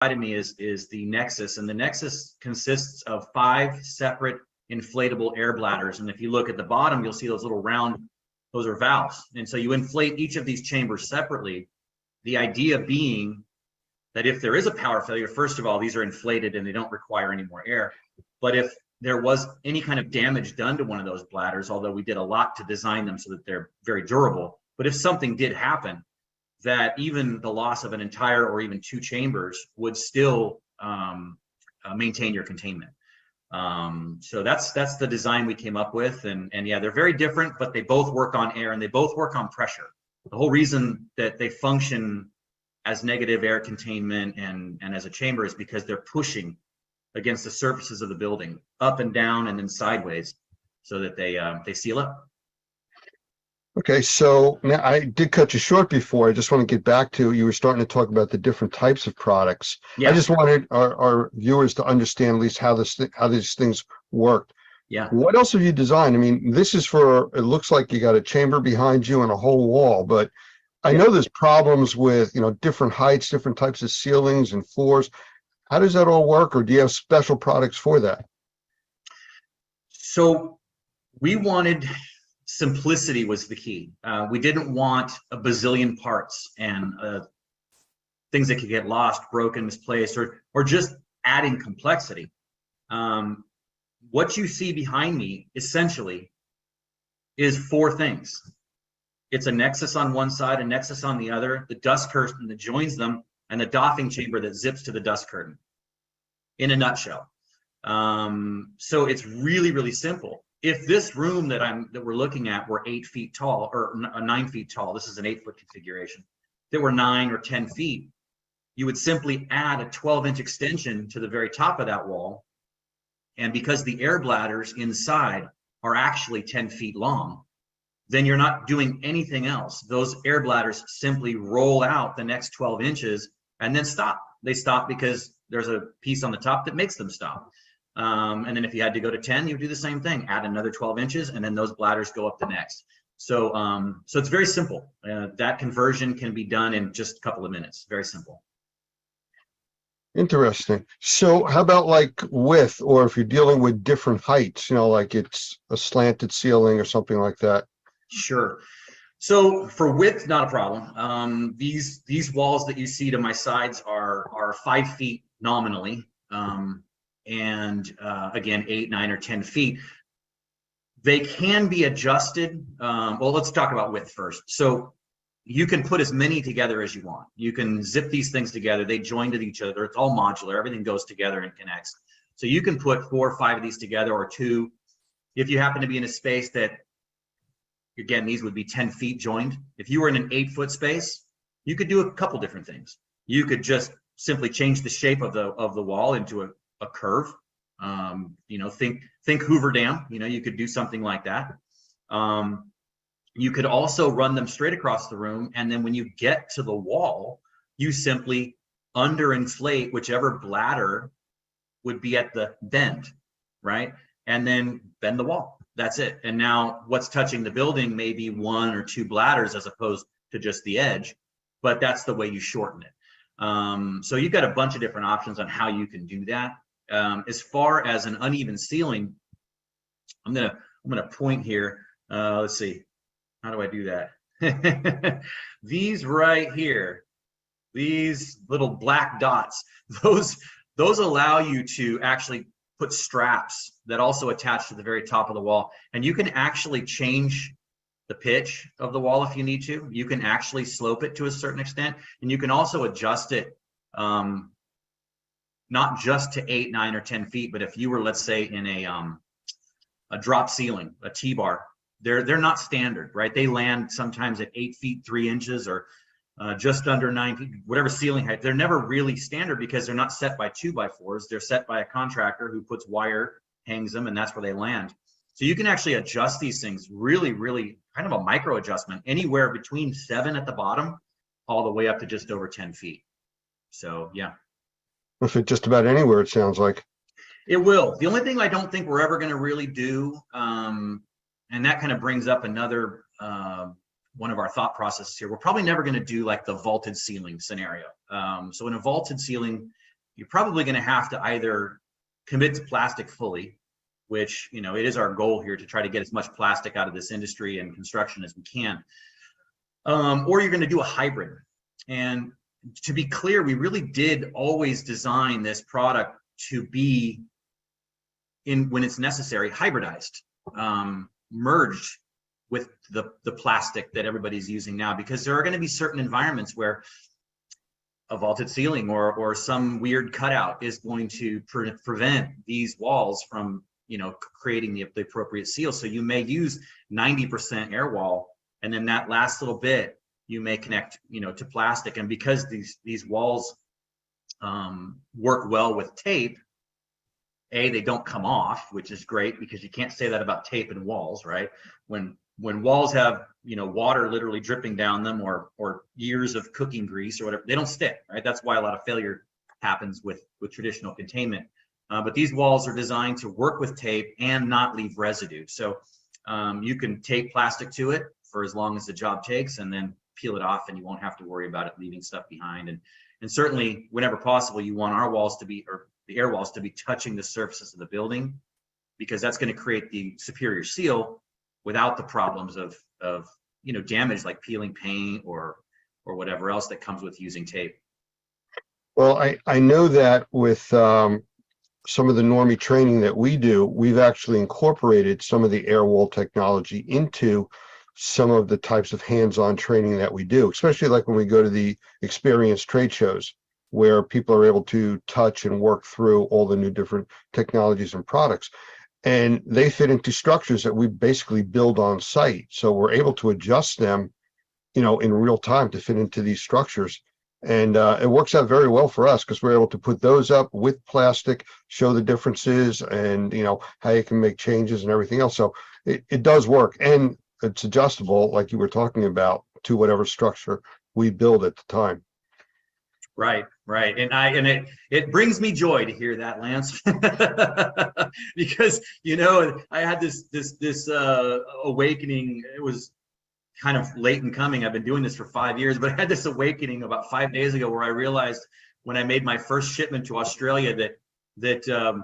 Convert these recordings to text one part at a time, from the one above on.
of me is the Nexus, and the Nexus consists of 5 separate inflatable air bladders. And if you look at the bottom, you'll see those little round, those are valves. And so you inflate each of these chambers separately. The idea being that if there is a power failure, first of all, these are inflated and they don't require any more air. But if there was any kind of damage done to one of those bladders, although we did a lot to design them so that they're very durable, but if something did happen, that even the loss of an entire or even 2 chambers would still maintain your containment. So that's the design we came up with, and yeah, they're very different, but they both work on air and they both work on pressure. The whole reason that they function as negative air containment and as a chamber is because they're pushing against the surfaces of the building, up and down and then sideways, so that they seal up. Okay, so now I did cut you short before. I just want to get back to, you were starting to talk about the different types of products. Yeah. I just wanted our viewers to understand at least how these things work. Yeah. What else have you designed? I mean, this is for, it looks like you got a chamber behind you and a whole wall, but I know there's problems with, different heights, different types of ceilings and floors. How does that all work, or do you have special products for that? So we wanted, simplicity was the key. We didn't want a bazillion parts and things that could get lost, broken, misplaced, or just adding complexity. What you see behind me essentially is 4 things. It's a Nexus on one side, a Nexus on the other, the dust curtain that joins them, and the doffing chamber that zips to the dust curtain, in a nutshell. So it's really, really simple. If this room that we're looking at were 8 feet tall, or 9 feet tall, this is an 8-foot configuration, that were 9 or 10 feet, you would simply add a 12-inch extension to the very top of that wall. And because the air bladders inside are actually 10 feet long, then you're not doing anything else. Those air bladders simply roll out the next 12 inches and then stop. They stop because there's a piece on the top that makes them stop. And then if you had to go to 10, you do the same thing, add another 12 inches, and then those bladders go up the next. So, so it's very simple. That conversion can be done in just a couple of minutes. Very simple. Interesting. So how about like width, or if you're dealing with different heights, like it's a slanted ceiling or something like that? Sure. So for width, not a problem. These walls that you see to my sides are 5 feet nominally, and again 8, 9, or 10 feet. They can be adjusted. Well, let's talk about width first. So you can put as many together as you want. You can zip these things together. They join to each other. It's all modular. Everything goes together and connects. So you can put 4 or 5 of these together, or 2. If you happen to be in a space that, again, these would be 10 feet joined. If you were in an 8-foot space, you could do a couple different things. You could just simply change the shape of the wall into a curve. Think Hoover Dam. You could do something like that. You could also run them straight across the room, and then when you get to the wall, you simply underinflate whichever bladder would be at the bend, right? And then bend the wall. That's it. And now what's touching the building may be 1 or 2 bladders as opposed to just the edge, but that's the way you shorten it. So you've got a bunch of different options on how you can do that. As far as an uneven ceiling, I'm gonna point here. Let's see, how do I do that? These right here, these little black dots, those allow you to actually put straps that also attach to the very top of the wall, and you can actually change the pitch of the wall if you need to. You can actually slope it to a certain extent, and you can also adjust it not just to 8, 9, or 10 feet, but if you were, let's say, in a drop ceiling, a T-bar, they're not standard, right? They land sometimes at 8 feet 3 inches, or just under 9 feet, whatever ceiling height. They're never really standard because they're not set by 2x4s. They're set by a contractor who puts wire, hangs them, and that's where they land. So you can actually adjust these things really, really kind of a micro adjustment, anywhere between 7 at the bottom all the way up to just over 10 feet. So yeah. Will fit just about anywhere, it sounds like. It will. The only thing I don't think we're ever going to really do, and that kind of brings up another one of our thought processes here, we're probably never going to do like the vaulted ceiling scenario. So in a vaulted ceiling, you're probably going to have to either commit to plastic fully, which, you know, it is our goal here to try to get as much plastic out of this industry and construction as we can, or you're going to do a hybrid. And to be clear, we really did always design this product to be, when it's necessary, hybridized, merged with the plastic that everybody's using now, because there are going to be certain environments where a vaulted ceiling or some weird cutout is going to prevent these walls from, you know, creating the appropriate seal. So you may use 90% air wall, and then that last little bit you may connect, you know, to plastic. And because these walls work well with tape, they don't come off, which is great, because you can't say that about tape and walls, right? When walls have, you know, water literally dripping down them, or years of cooking grease or whatever, they don't stick, right? That's why a lot of failure happens with traditional containment. But these walls are designed to work with tape and not leave residue. So you can tape plastic to it for as long as the job takes, and then peel it off, and you won't have to worry about it leaving stuff behind. And certainly, whenever possible, you want our walls to be, or the air walls to be, touching the surfaces of the building, because that's going to create the superior seal without the problems of you know, damage like peeling paint or whatever else that comes with using tape. Well, I know that with some of the normie training that we do, we've actually incorporated some of the air wall technology into some of the types of hands-on training that we do, especially like when we go to the experience trade shows, where people are able to touch and work through all the new different technologies and products. And they fit into structures that we basically build on site. So we're able to adjust them, you know, in real time to fit into these structures. And it works out very well for us, because we're able to put those up with plastic, show the differences, and, you know, how you can make changes and everything else. So it does work. And it's adjustable, like you were talking about, to whatever structure we build at the time. Right. And it brings me joy to hear that, Lance, because, you know, I had this awakening. It was kind of late in coming. I've been doing this for 5 years, but I had this awakening about 5 days ago, where I realized, when I made my first shipment to Australia, that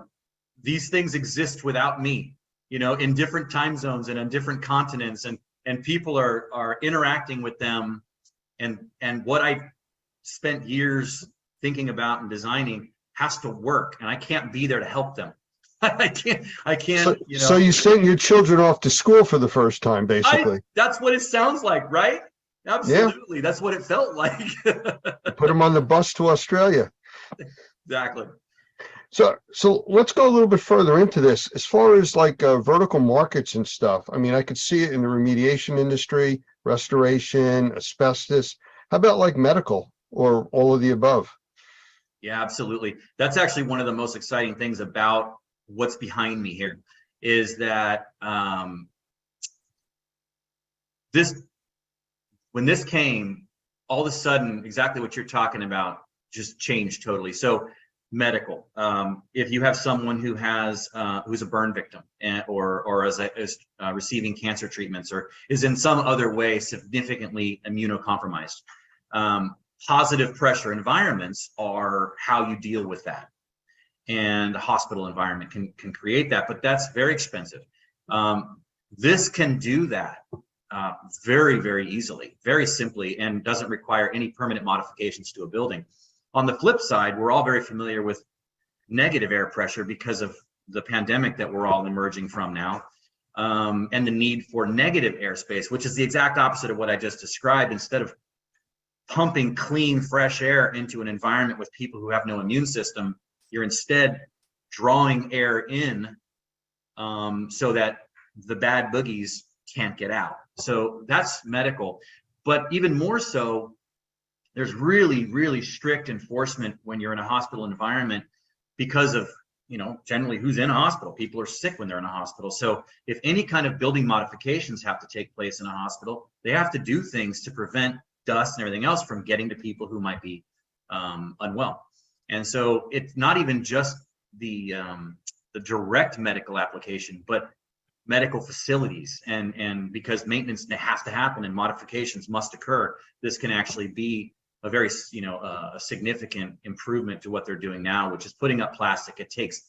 these things exist without me, you know, in different time zones and on different continents, and people are interacting with them, and what I spent years thinking about and designing has to work, and I can't be there to help them. I can't, So, you know. so you sent your children off to school for the first time, basically. That's what it sounds like, right? Absolutely. Yeah. That's what it felt like. Put them on the bus to Australia. Exactly. So let's go a little bit further into this. As far as like vertical markets and stuff, I mean, I could see it in the remediation industry, restoration, asbestos. How about like medical, or all of the above? Yeah, absolutely. That's actually one of the most exciting things about what's behind me here, is that when this came, all of a sudden, exactly what you're talking about just changed totally. So medical, if you have someone who has who's a burn victim, or is receiving cancer treatments, or is in some other way significantly immunocompromised, positive pressure environments are how you deal with that. And a hospital environment can create that, but that's very expensive. This can do that very, very easily, very simply, and doesn't require any permanent modifications to a building. On the flip side, we're all very familiar with negative air pressure because of the pandemic that we're all emerging from now, and the need for negative airspace, which is the exact opposite of what I just described. Instead of pumping clean, fresh air into an environment with people who have no immune system, you're instead drawing air in so that the bad boogies can't get out. So that's medical. But even more so, there's really, really strict enforcement when you're in a hospital environment, because of, you know, generally who's in a hospital. People are sick when they're in a hospital. So if any kind of building modifications have to take place in a hospital, they have to do things to prevent dust and everything else from getting to people who might be unwell. And so it's not even just the direct medical application, but medical facilities, and because maintenance has to happen and modifications must occur, this can actually be a very, a significant improvement to what they're doing now, which is putting up plastic. It takes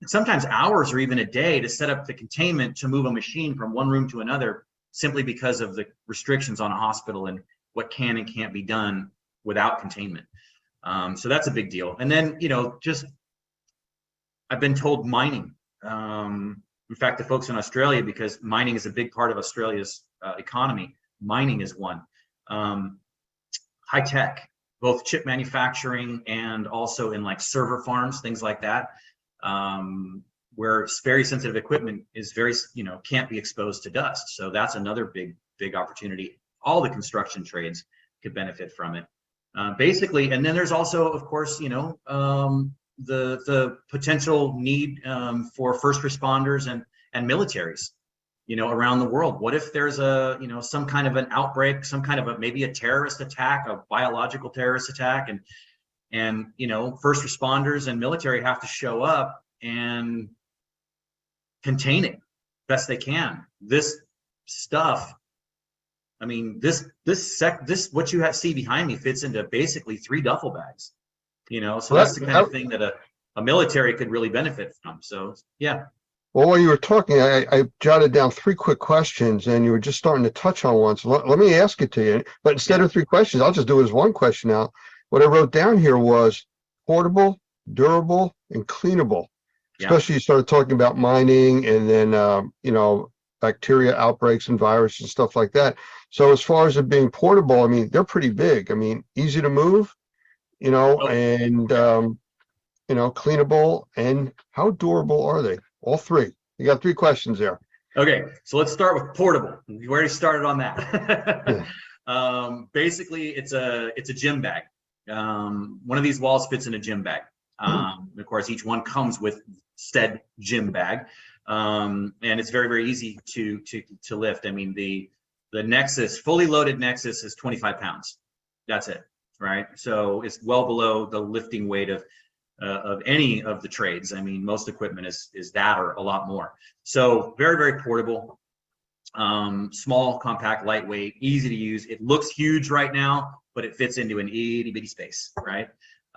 sometimes hours or even a day to set up the containment to move a machine from one room to another, simply because of the restrictions on a hospital and what can and can't be done without containment. So that's a big deal. And then, just, I've been told mining. In fact, the folks in Australia, because mining is a big part of Australia's economy, mining is one. High tech, both chip manufacturing and also in like server farms, things like that, where very sensitive equipment is very, can't be exposed to dust. So that's another big opportunity. All the construction trades could benefit from it. Basically, and then there's also, of course, the potential need for first responders and militaries, around the world. What if there's some kind of an outbreak, some kind of maybe a terrorist attack, a biological terrorist attack, and first responders and military have to show up and contain it best they can. This stuff, I mean, this what you see behind me fits into basically 3 duffel bags, so that's the kind of thing that a military could really benefit from. So, yeah. Well, while you were talking, I jotted down 3 quick questions, and you were just starting to touch on one. So let me ask it to you. But instead of 3 questions, I'll just do it as 1 question now. What I wrote down here was portable, durable, and cleanable. Yeah. Especially you started talking about mining and then, bacteria outbreaks and viruses and stuff like that. So as far as it being portable, I mean, they're pretty big. I mean, easy to move, and, cleanable. And how durable are they? All 3. You got 3 questions there. Okay, so let's start with portable. We already started on that. Basically, it's a gym bag. One of these walls fits in a gym bag. Of course, each one comes with said gym bag, and it's very, very easy to lift. I mean, the Nexus, fully loaded Nexus, is 25 pounds. That's it, right? So it's well below the lifting weight of any of the trades. I mean, most equipment is that or a lot more. So very, very portable, small, compact, lightweight, easy to use. It looks huge right now, but it fits into an itty bitty space, right?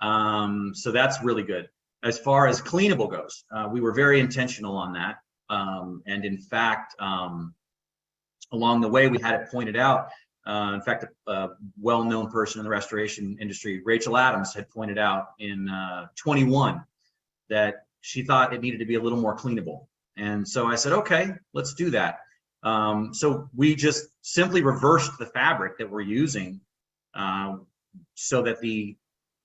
So that's really good. As far as cleanable goes, we were very intentional on that. And in fact, along the way, we had it pointed out. In fact, a well-known person in the restoration industry, Rachel Adams, had pointed out in 21 that she thought it needed to be a little more cleanable. And so I said, okay, let's do that. So we just simply reversed the fabric that we're using, so that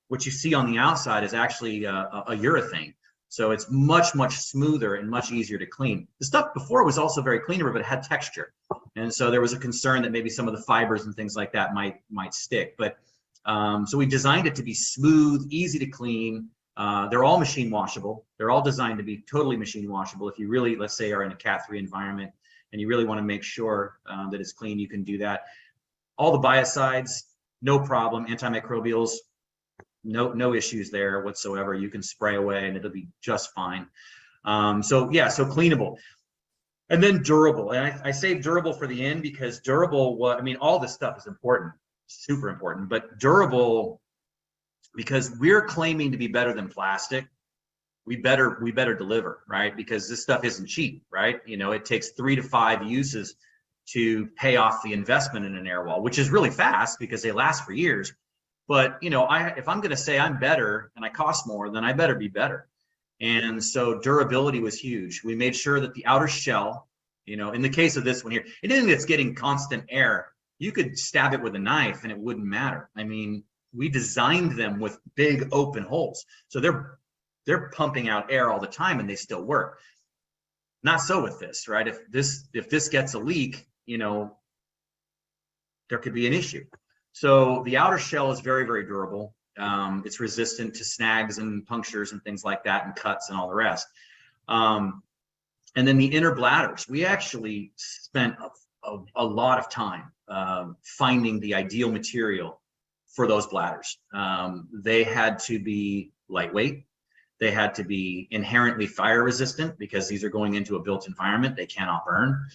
what you see on the outside is actually a urethane. So it's much, much smoother and much easier to clean. The stuff before was also very cleanable, but it had texture. And so there was a concern that maybe some of the fibers and things like that might stick. But so we designed it to be smooth, easy to clean. They're all machine washable. They're all designed to be totally machine washable. If you really, let's say, are in a Cat 3 environment and you really want to make sure that it's clean, you can do that. All the biocides, no problem. Antimicrobials, no issues there whatsoever. You can spray away and it'll be just fine. So cleanable. And then durable. And I say durable for the end because durable, I mean, all this stuff is important, super important, but durable, because we're claiming to be better than plastic, we better deliver, right? Because this stuff isn't cheap, right? It takes 3 to 5 uses to pay off the investment in an air wall, which is really fast because they last for years. But if I'm going to say I'm better and I cost more, then I better be better. And so durability was huge. We made sure that the outer shell, in the case of this one here, anything that's getting constant air, you could stab it with a knife and it wouldn't matter. I mean, we designed them with big open holes, so they're pumping out air all the time and they still work. Not so with this, right? If this gets a leak, there could be an issue. So the outer shell is very, very durable. It's resistant to snags and punctures and things like that, and cuts and all the rest. And then the inner bladders, we actually spent a lot of time finding the ideal material for those bladders. They had to be lightweight. They had to be inherently fire resistant because these are going into a built environment. They cannot burn.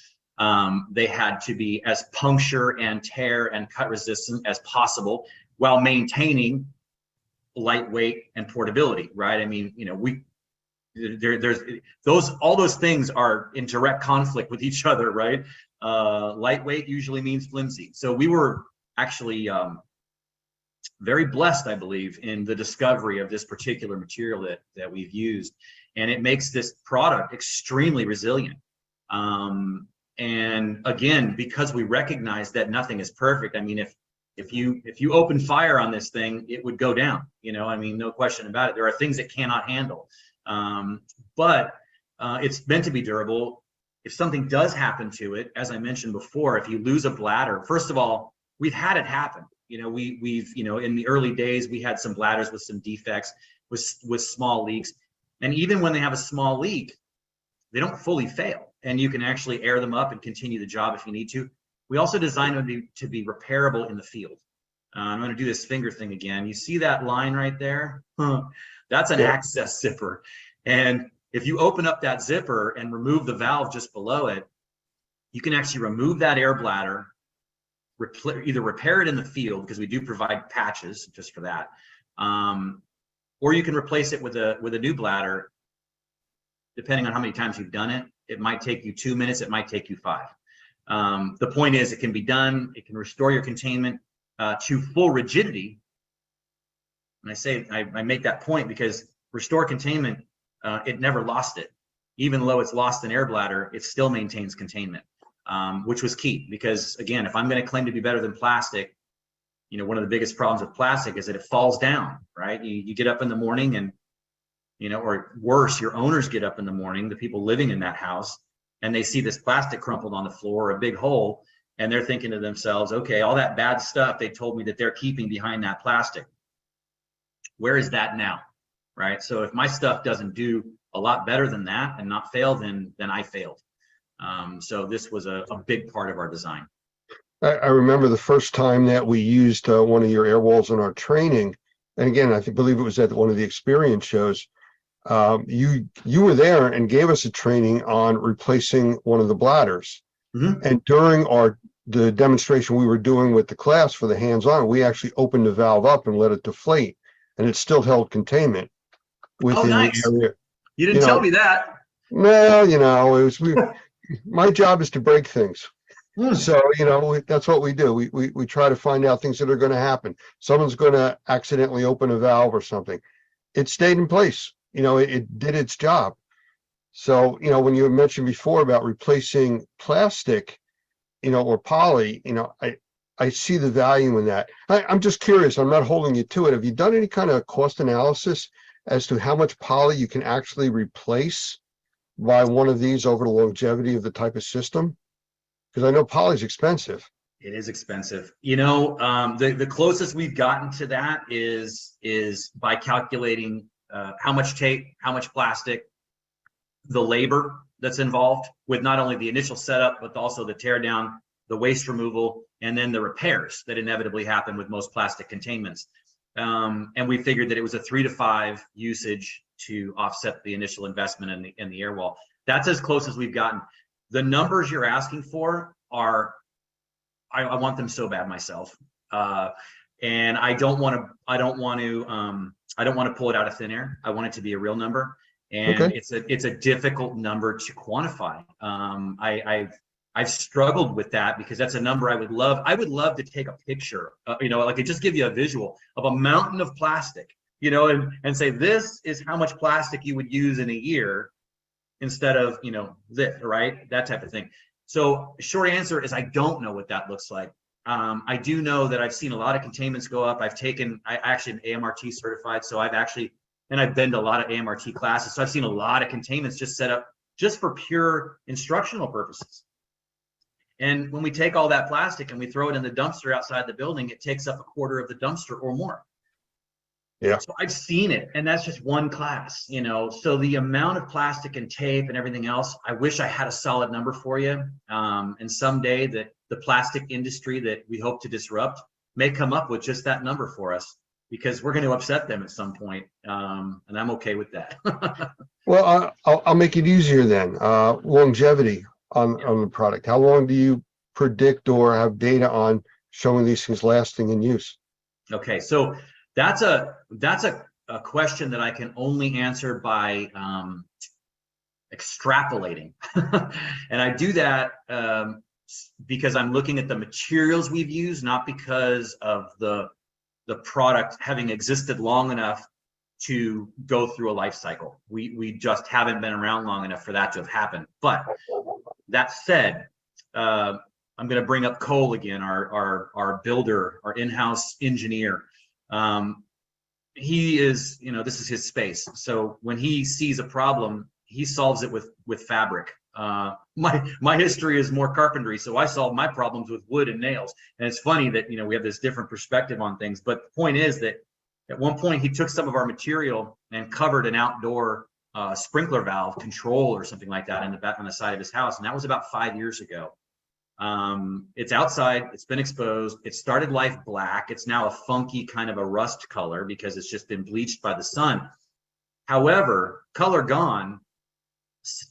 They had to be as puncture and tear and cut resistant as possible. while maintaining lightweight and portability, right? I mean, there's all those things are in direct conflict with each other, right? Lightweight usually means flimsy. So we were actually very blessed, I believe, in the discovery of this particular material that we've used, and it makes this product extremely resilient. And again, because we recognize that nothing is perfect. I mean, if you open fire on this thing, it would go down. I mean, no question about it. There are things it cannot handle, but it's meant to be durable. If something does happen to it, as I mentioned before, if you lose a bladder, first of all, we've had it happen. We've in the early days, we had some bladders with some defects, with small leaks, and even when they have a small leak, they don't fully fail, and you can actually air them up and continue the job if you need to. We also designed them to be repairable in the field. I'm going to do this finger thing again. You see that line right there? That's an access zipper, and if you open up that zipper and remove the valve just below it, you can actually remove that air bladder, either repair it in the field, because we do provide patches just for that, or you can replace it with a new bladder. Depending on how many times you've done it, it might take you 2 minutes, it might take you 5. The point is, it can be done. It can restore your containment to full rigidity. And I make that point because restore containment, it never lost it. Even though it's lost an air bladder, it still maintains containment, which was key. Because again, if I'm going to claim to be better than plastic, one of the biggest problems with plastic is that it falls down, right? You get up in the morning and, or worse, your owners get up in the morning, the people living in that house, and they see this plastic crumpled on the floor, a big hole, and they're thinking to themselves, okay, all that bad stuff they told me that they're keeping behind that plastic, where is that now, right? So if my stuff doesn't do a lot better than that and not fail, then I failed. So this was a big part of our design. I remember the first time that we used one of your air walls in our training, and again, believe it was at one of the experience shows. You were there and gave us a training on replacing one of the bladders. Mm-hmm. And during the demonstration we were doing with the class for the hands-on, we actually opened the valve up and let it deflate, and it still held containment within the area. You didn't tell me that. No, it was my job is to break things. So, that's what we do. We try to find out things that are going to happen. Someone's going to accidentally open a valve or something. It stayed in place. It did its job. So, when you mentioned before about replacing plastic, or poly, I see the value in that. I'm just curious. I'm not holding you to it. Have you done any kind of cost analysis as to how much poly you can actually replace by one of these over the longevity of the type of system? Because I know poly is expensive. It is expensive. The closest we've gotten to that is by calculating how much tape, how much plastic, the labor that's involved with not only the initial setup, but also the tear down, the waste removal, and then the repairs that inevitably happen with most plastic containments. And we figured that it was a 3 to 5 usage to offset the initial investment in the air wall. That's as close as we've gotten. The numbers you're asking for are, I want them so bad myself. And I don't want to pull it out of thin air. I want it to be a real number, and okay. It's a difficult number to quantify. I've struggled with that because that's a number I would love to take a picture, like just give you a visual of a mountain of plastic, and say, this is how much plastic you would use in a year instead of, this, right? That type of thing. So short answer is I don't know what that looks like. I do know that I've seen a lot of containments go up. I actually am AMRT certified, so I've been to a lot of AMRT classes. So I've seen a lot of containments just set up just for pure instructional purposes. And when we take all that plastic and we throw it in the dumpster outside the building, it takes up a quarter of the dumpster or more. Yeah. So I've seen it, and that's just one class, So the amount of plastic and tape and everything else, I wish I had a solid number for you. And someday that the plastic industry that we hope to disrupt may come up with just that number for us, because we're going to upset them at some point, and I'm okay with that. Well, I'll make it easier then. Longevity on the product. How long do you predict or have data on showing these things lasting in use? Okay, so that's a question that I can only answer by extrapolating. And I do that because I'm looking at the materials we've used, not because of the product having existed long enough to go through a life cycle. We just haven't been around long enough for that to have happened. But that said, I'm going to bring up Cole again, our builder, our in-house engineer. He is, this is his space. So when he sees a problem, he solves it with fabric. My history is more carpentry, so I solve my problems with wood and nails. And it's funny that we have this different perspective on things. But the point is that at one point he took some of our material and covered an outdoor sprinkler valve control or something like that on the side of his house, and that was about 5 years ago. It's outside, it's been exposed, it started life black. It's now a funky kind of a rust color because it's just been bleached by the sun. However, color gone,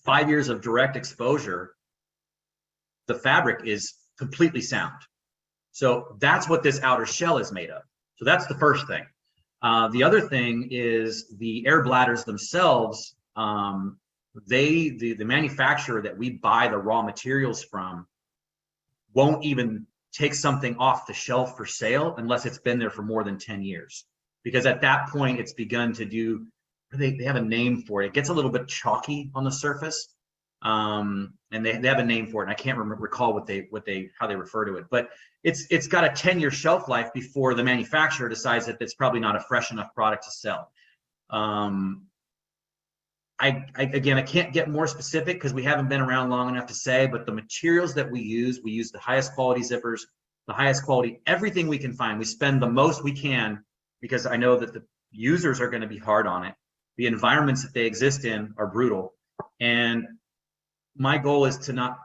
5 years of direct exposure, the fabric is completely sound. So that's what this outer shell is made of. So that's the first thing. The other thing is the air bladders themselves. The manufacturer that we buy the raw materials from won't even take something off the shelf for sale unless it's been there for more than 10 years. Because at that point, it's begun to do, they have a name for it. It gets a little bit chalky on the surface. And they have a name for it. And I can't recall how they refer to it. But it's got a 10-year shelf life before the manufacturer decides that it's probably not a fresh enough product to sell. Again, I can't get more specific because we haven't been around long enough to say, but the materials that we use the highest quality zippers, the highest quality, everything we can find. We spend the most we can because I know that the users are going to be hard on it. The environments that they exist in are brutal. And my goal is to not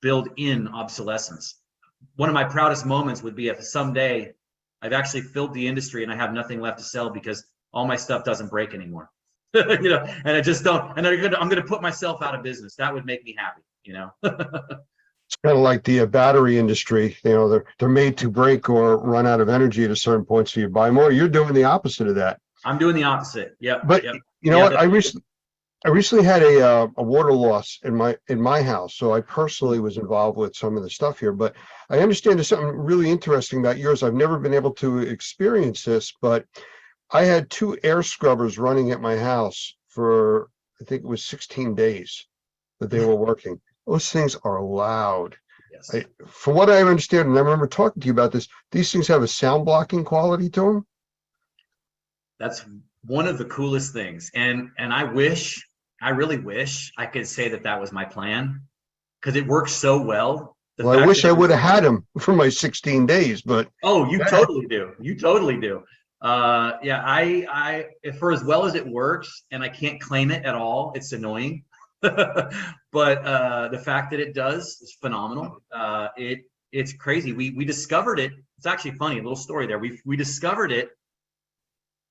build in obsolescence. One of my proudest moments would be if someday I've actually filled the industry and I have nothing left to sell because all my stuff doesn't break anymore. And I just don't, and I'm going to put myself out of business. That would make me happy, It's kind of like the battery industry. They're made to break or run out of energy at a certain point, so you buy more. You're doing the opposite of that. I'm doing the opposite. Yeah. But yep. What? I recently had a water loss in my house, so I personally was involved with some of the stuff here. But I understand there's something really interesting about yours. I've never been able to experience this, but I had 2 air scrubbers running at my house for, I think it was 16 days that they were working. Those things are loud. Yes. From what I understand, and I remember talking to you about this, these things have a sound blocking quality to them. That's one of the coolest things. And I really wish I could say that was my plan because it works so well. Well, I wish I would have had them for my 16 days, but. Oh, you totally do. You totally do. Yeah, I for as well as it works, and I can't claim it at all, it's annoying. But the fact that it does is phenomenal. It's crazy. We discovered it. It's actually funny, a little story there. We discovered it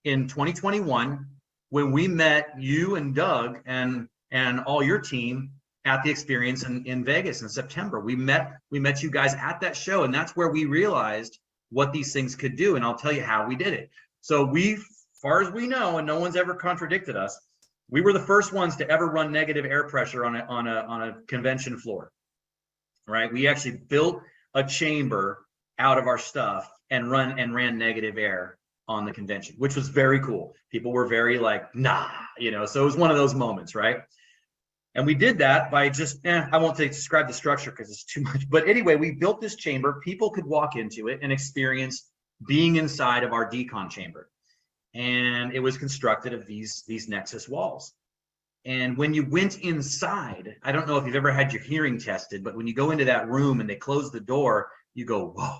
in 2021 when we met you and Doug and all your team at the experience in Vegas in September. We met you guys at that show, and that's where we realized what these things could do. And I'll tell you how we did it. So far as we know, and no one's ever contradicted us, we were the first ones to ever run negative air pressure on a convention floor, right? We actually built a chamber out of our stuff and ran negative air on the convention, which was very cool. People were very like, nah, so it was one of those moments, right? And we did that by just, I won't describe the structure because it's too much. But anyway, we built this chamber. People could walk into it and experience being inside of our decon chamber. And it was constructed of these Nexus walls. And when you went inside, I don't know if you've ever had your hearing tested, but when you go into that room and they close the door, you go, whoa,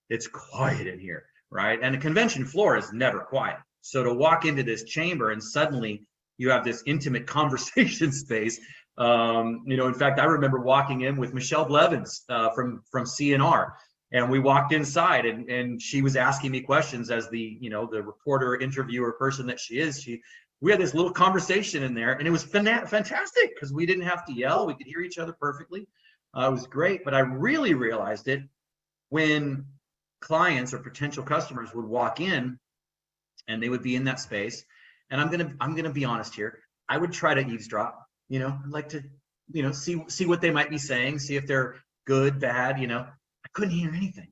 it's quiet in here, right? And a convention floor is never quiet. So to walk into this chamber and suddenly you have this intimate conversation space. In fact, I remember walking in with Michelle Blevins from CNR, and we walked inside, and she was asking me questions as the reporter, interviewer person that she is. We had this little conversation in there, and it was fantastic because we didn't have to yell. We could hear each other perfectly. It was great, but I really realized it when clients or potential customers would walk in and they would be in that space. And I'm gonna be honest here. I would try to eavesdrop, I'd like to, see what they might be saying, see if they're good, bad, I couldn't hear anything.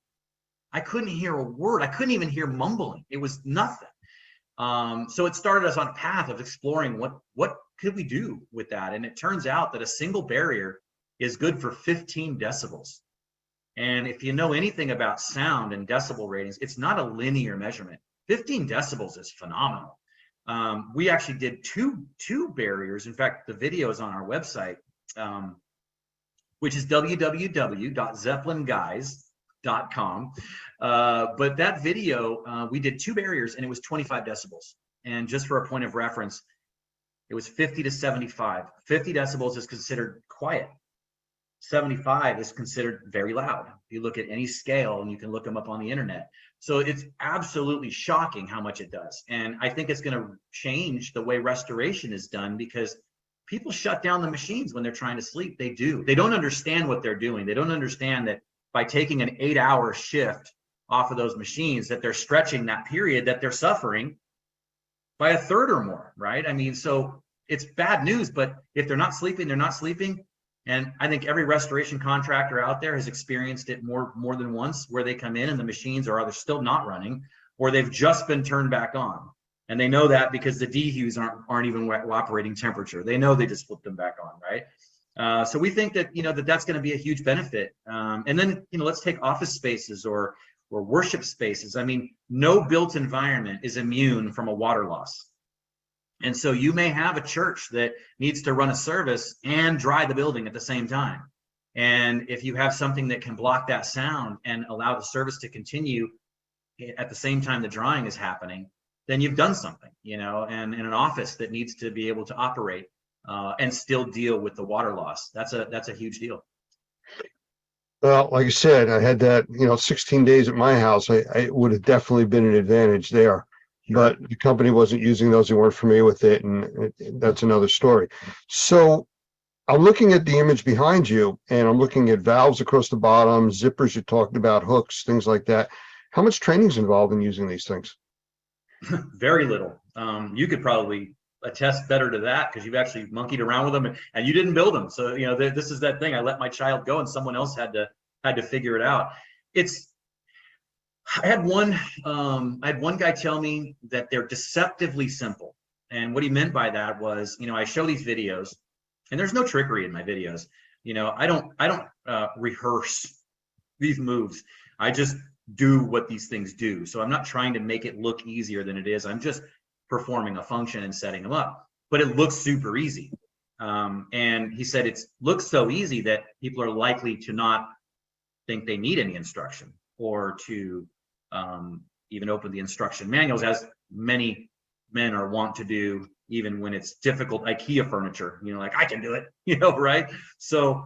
I couldn't hear a word. I couldn't even hear mumbling. It was nothing. So it started us on a path of exploring what could we do with that. And it turns out that a single barrier is good for 15 decibels. And if you know anything about sound and decibel ratings, it's not a linear measurement. 15 decibels is phenomenal. We actually did two barriers. In fact, the video is on our website, which is www.zeppelinguys.com. But that video, we did 2 barriers and it was 25 decibels. And just for a point of reference, it was 50 to 75. 50 decibels is considered quiet. 75 is considered very loud. If you look at any scale, and you can look them up on the internet. So it's absolutely shocking how much it does. And I think it's going to change the way restoration is done, because people shut down the machines when they're trying to sleep. They do. They don't understand what they're doing. They don't understand that by taking an 8-hour shift off of those machines, that they're stretching that period that they're suffering by a third or more, right? I mean, so it's bad news, but if they're not sleeping, they're not sleeping. And I think every restoration contractor out there has experienced it more than once, where they come in and the machines are either still not running or they've just been turned back on. And they know that because the dehues aren't even operating temperature. They know they just flipped them back on, right? So we think that, that's going to be a huge benefit. And then, let's take office spaces or worship spaces. I mean, no built environment is immune from a water loss. And so you may have a church that needs to run a service and dry the building at the same time. And if you have something that can block that sound and allow the service to continue at the same time the drying is happening, then you've done something, and in an office that needs to be able to operate and still deal with the water loss. That's a huge deal. Well, like I said, I had that, 16 days at my house. I would have definitely been an advantage there. But the company wasn't using those. They weren't familiar with it. And that's another story. So I'm looking at the image behind you, and I'm looking at valves across the bottom, zippers you talked about, hooks, things like that. How much training is involved in using these things? Very little. You could probably attest better to that, because you've actually monkeyed around with them and you didn't build them. So, this is that thing. I let my child go and someone else had to figure it out. I had one guy tell me that they're deceptively simple. And what he meant by that was, I show these videos and there's no trickery in my videos. I don't rehearse these moves. I just do what these things do. So I'm not trying to make it look easier than it is. I'm just performing a function and setting them up, but it looks super easy. And he said it looks so easy that people are likely to not think they need any instruction, or to even open the instruction manuals, as many men are wont to do, even when it's difficult IKEA furniture, like I can do it, right? So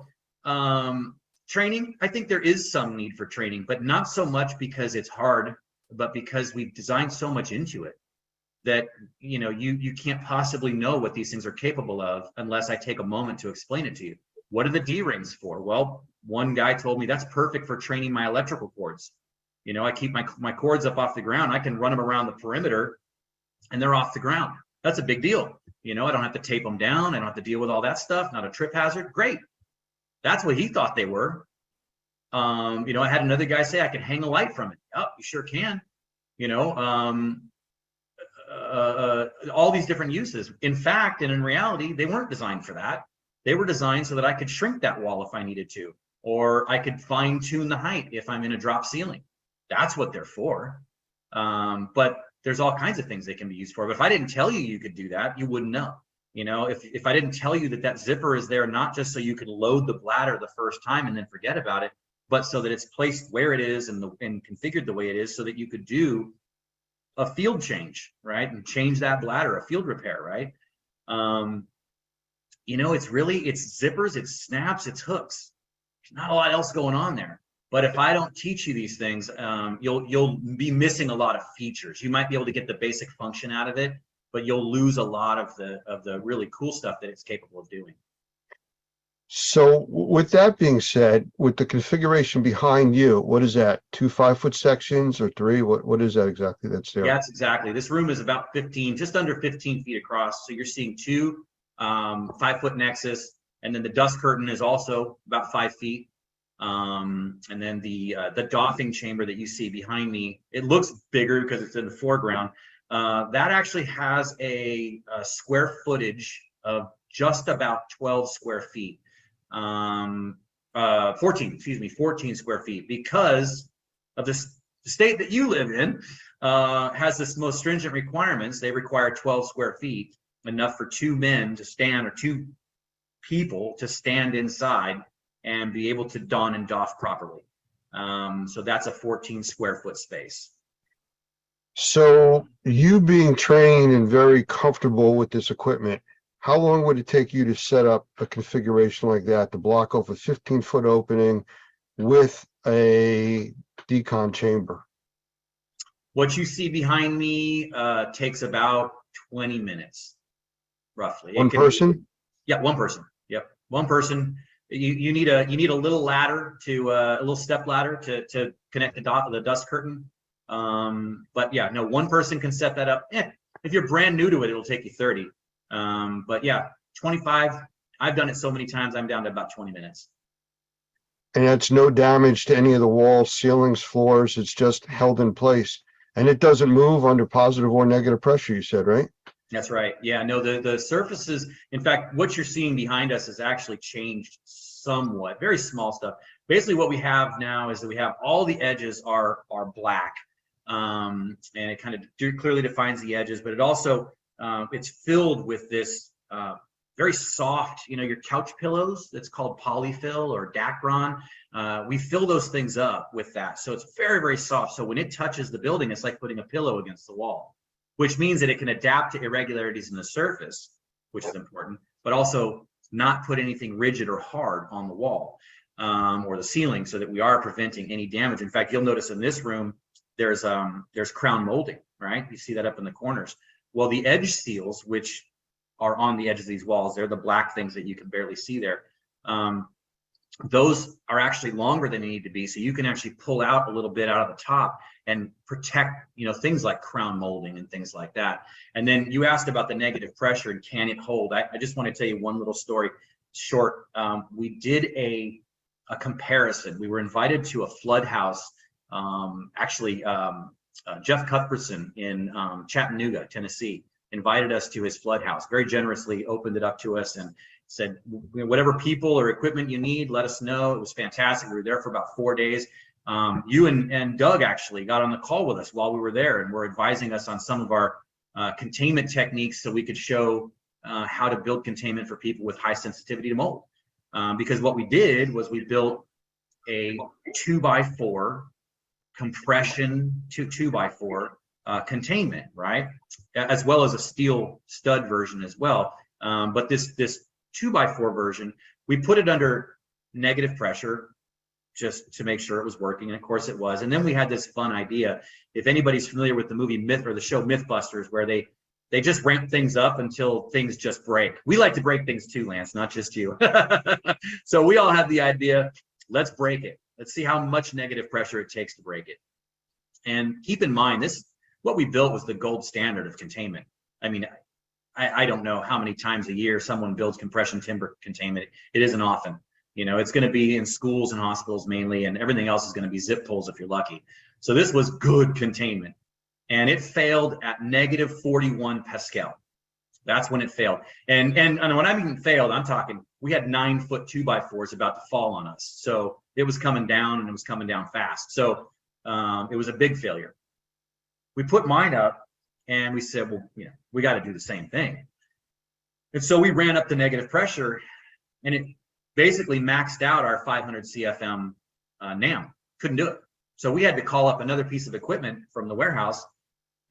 training, I think there is some need for training, but not so much because it's hard, but because we've designed so much into it that, you can't possibly know what these things are capable of unless I take a moment to explain it to you. What are the D-rings for? Well, one guy told me that's perfect for training my electrical cords. I keep my cords up off the ground. I can run them around the perimeter and they're off the ground. That's a big deal. I don't have to tape them down. I don't have to deal with all that stuff. Not a trip hazard. Great. That's what he thought they were. I had another guy say I can hang a light from it. Oh, you sure can. All these different uses. In fact, and in reality, they weren't designed for that. They were designed so that I could shrink that wall if I needed to, or I could fine tune the height if I'm in a drop ceiling. That's what they're for. But there's all kinds of things they can be used for. But if I didn't tell you you could do that, you wouldn't know. If I didn't tell you that zipper is there, not just so you can load the bladder the first time and then forget about it, but so that it's placed where it is and configured the way it is, so that you could do a field change, right? And change that bladder, a field repair, right? It's zippers, it's snaps, it's hooks. There's not a lot else going on there. But if I don't teach you these things, you'll be missing a lot of features. You might be able to get the basic function out of it, but you'll lose a lot of the really cool stuff that it's capable of doing. So with that being said, with the configuration behind you, what is that? Two 5-foot sections or three? What is that exactly that's there? Yeah, that's exactly. This room is about 15, just under 15 feet across. So you're seeing two 5-foot nexus, and then the dust curtain is also about 5 feet. And then the doffing chamber that you see behind me, it looks bigger because it's in the foreground. That actually has a square footage of just about 12 square feet. 14, excuse me, 14 square feet, because of this the state that you live in has this most stringent requirements. They require 12 square feet, enough for two men to stand, or two people to stand inside and be able to don and doff properly. So that's a 14 square foot space. So you being trained and very comfortable with this equipment, how long would it take you to set up a configuration like that to block off a 15-foot opening with a decon chamber? What you see behind me takes about 20 minutes, roughly. One person? Yeah, one person. Yep, one person. You need a little ladder to a little step ladder to connect the dust curtain. But yeah, no, one person can set that up. If you're brand new to it, it'll take you 30. But yeah, 25. I've done it so many times, I'm down to about 20 minutes. And that's no damage to any of the walls, ceilings, floors. It's just held in place. And it doesn't move under positive or negative pressure, you said, right? That's right. Yeah, no, the surfaces, in fact, what you're seeing behind us has actually changed somewhat, very small stuff. Basically what we have now is that we have all the edges are black. And it kind of clearly defines the edges, but it also, it's filled with this very soft, your couch pillows, that's called polyfill or Dacron. We fill those things up with that. So it's very, very soft. So when it touches the building, it's like putting a pillow against the wall, which means that it can adapt to irregularities in the surface, which is important, but also not put anything rigid or hard on the wall or the ceiling, so that we are preventing any damage. In fact, you'll notice in this room, there's crown molding, right? You see that up in the corners. Well, the edge seals, which are on the edges of these walls, they're the black things that you can barely see there. Those are actually longer than they need to be, so you can actually pull out a little bit out of the top and protect, things like crown molding and things like that. And then you asked about the negative pressure and can it hold. I just want to tell you one little story short. We did a comparison. We were invited to a flood house. Jeff Cuthbertson in Chattanooga, Tennessee, invited us to his flood house, very generously opened it up to us and said, whatever people or equipment you need, let us know. It was fantastic. We were there for about 4 days. You and Doug actually got on the call with us while we were there and were advising us on some of our containment techniques, so we could show how to build containment for people with high sensitivity to mold. Because what we did was we built a 2x4 compression to 2x4 containment, right? As well as a steel stud version as well. But this 2x4 version, we put it under negative pressure just to make sure it was working. And of course it was. And then we had this fun idea. If anybody's familiar with the movie Myth or the show Mythbusters, where they just ramp things up until things just break. We like to break things too, Lance, not just you. So we all have the idea, let's break it. Let's see how much negative pressure it takes to break it. And keep in mind, what we built was the gold standard of containment. I mean, I don't know how many times a year someone builds compression timber containment. It isn't often. It's going to be in schools and hospitals mainly, and everything else is going to be zip pulls if you're lucky. So this was good containment. And it failed at negative 41 Pascal. That's when it failed. And when I mean failed, I'm talking, we had 9-foot 2x4s about to fall on us. So it was coming down, and it was coming down fast. So it was a big failure. We put mine up and we said, well, we got to do the same thing. And so we ran up the negative pressure, and it basically maxed out our 500 CFM NAM. Couldn't do it. So we had to call up another piece of equipment from the warehouse,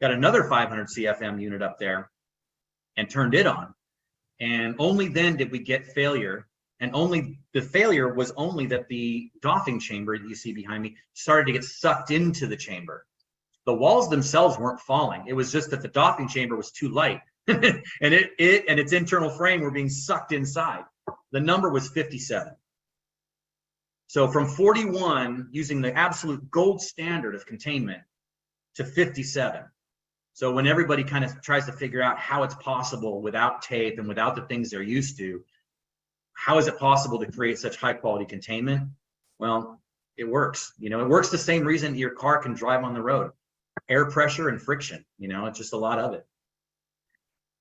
got another 500 CFM unit up there and turned it on. And only then did we get failure. And the failure was only that the doffing chamber that you see behind me started to get sucked into the chamber. The walls themselves weren't falling. It was just that the doffing chamber was too light and it and its internal frame were being sucked inside. the number was 57. So from 41, using the absolute gold standard of containment, to 57. So when everybody kind of tries to figure out how it's possible without tape and without the things they're used to, how is it possible to create such high quality containment? Well, it works. You know, it works the same reason your car can drive on the road. Air pressure and friction, you know, it's just a lot of it.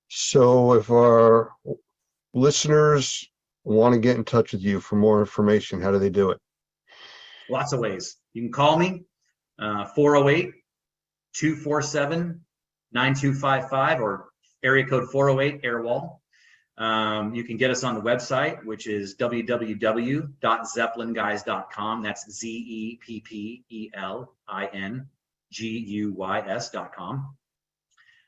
So if our listeners want to get in touch with you for more information, how do they do it? Lots of ways. You can call me, 408-247-9255 or area code 408 Airwall. You can get us on the website, which is www.zeppelinguys.com. That's ZEPPELINGUYS.com.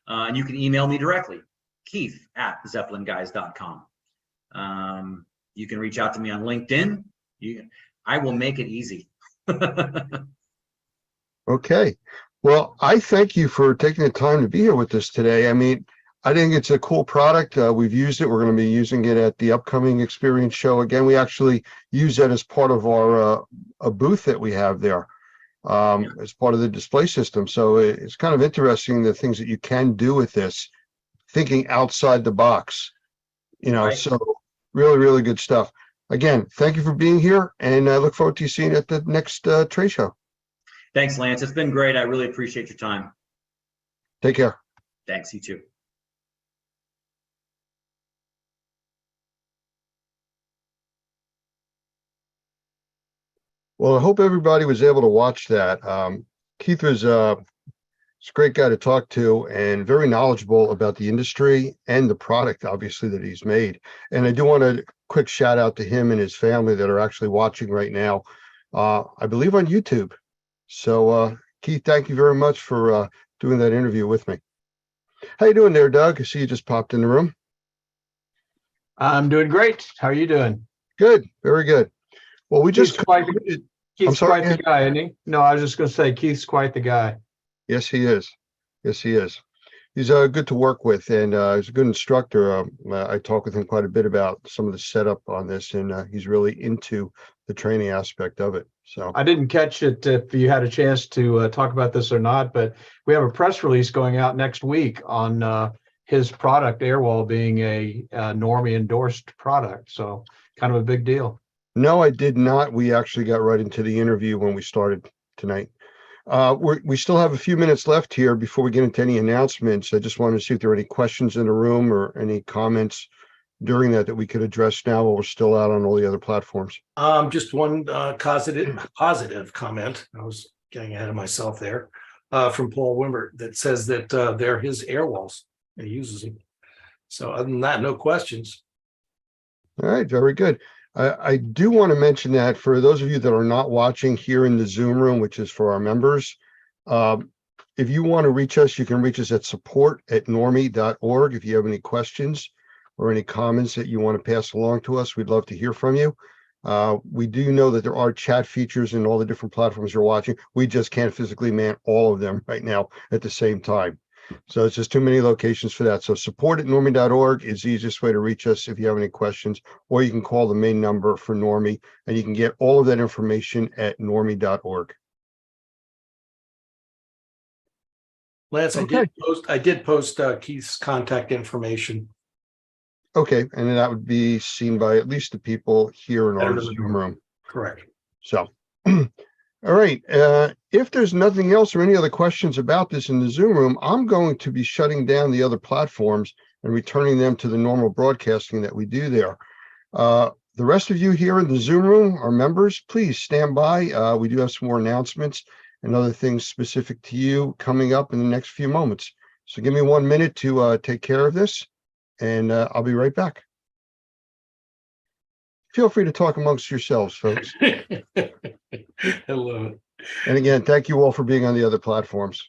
And you can email me directly, Keith@zeppelinguys.com. You can reach out to me on LinkedIn. I will make it easy. Okay. Well, I thank you for taking the time to be here with us today. I mean, I think it's a cool product. We've used it. We're going to be using it at the upcoming Experience show. Again, we actually use that as part of our a booth that we have there as part of the display system. So it's kind of interesting the things that you can do with this, thinking outside the box, you know, Right. So really, really good stuff. Again, thank you for being here, and I look forward to you seeing you at the next trade show. Thanks, Lance. It's been great. I really appreciate your time. Take care. Thanks, you too. Well, I hope everybody was able to watch that. Keith was he's a great guy to talk to and very knowledgeable about the industry and the product, obviously, that he's made. And I do want a quick shout out to him and his family that are actually watching right now, I believe on YouTube. So, Keith, thank you very much for doing that interview with me. How you doing there, Doug? I see you just popped in the room. I'm doing great. How are you doing? Good, very good. Well, we just Keith's quite the guy, isn't he? No, I was just going to say Keith's quite the guy. Yes, he is. Yes, he is. He's good to work with, and he's a good instructor. I talk with him quite a bit about some of the setup on this, and he's really into the training aspect of it. So I didn't catch it if you had a chance to talk about this or not, but we have a press release going out next week on his product, Airwall, being a Normie endorsed product. So kind of a big deal. no, I did not. We actually got right into the interview when we started tonight. We still have a few minutes left here before we get into any announcements. I just wanted to see if there are any questions in the room or any comments during that we could address now while we're still out on all the other platforms. Just one positive comment. I was getting ahead of myself there from Paul Wimbert that says that they're his Airwalls and he uses them. So other than that, no questions. All right, very good. I do want to mention that for those of you that are not watching here in the Zoom room, which is for our members, if you want to reach us, you can reach us at support@normie.org. If you have any questions or any comments that you want to pass along to us, we'd love to hear from you. We do know that there are chat features in all the different platforms you're watching. We just can't physically man all of them right now at the same time. So it's just too many locations for that. So support@normie.org is the easiest way to reach us if you have any questions, or you can call the main number for Normie, and you can get all of that information at normie.org. Lance, Okay. I did post Keith's contact information. Okay, and then that would be seen by at least the people here in our Zoom room. Correct. So, all right. If there's nothing else or any other questions about this in the Zoom room, I'm going to be shutting down the other platforms and returning them to the normal broadcasting that we do there. The rest of you here in the Zoom room, our members, please stand by. We do have some more announcements and other things specific to you coming up in the next few moments. So give me 1 minute to take care of this, and I'll be right back. Feel free to talk amongst yourselves, folks. I love it. And again, thank you all for being on the other platforms.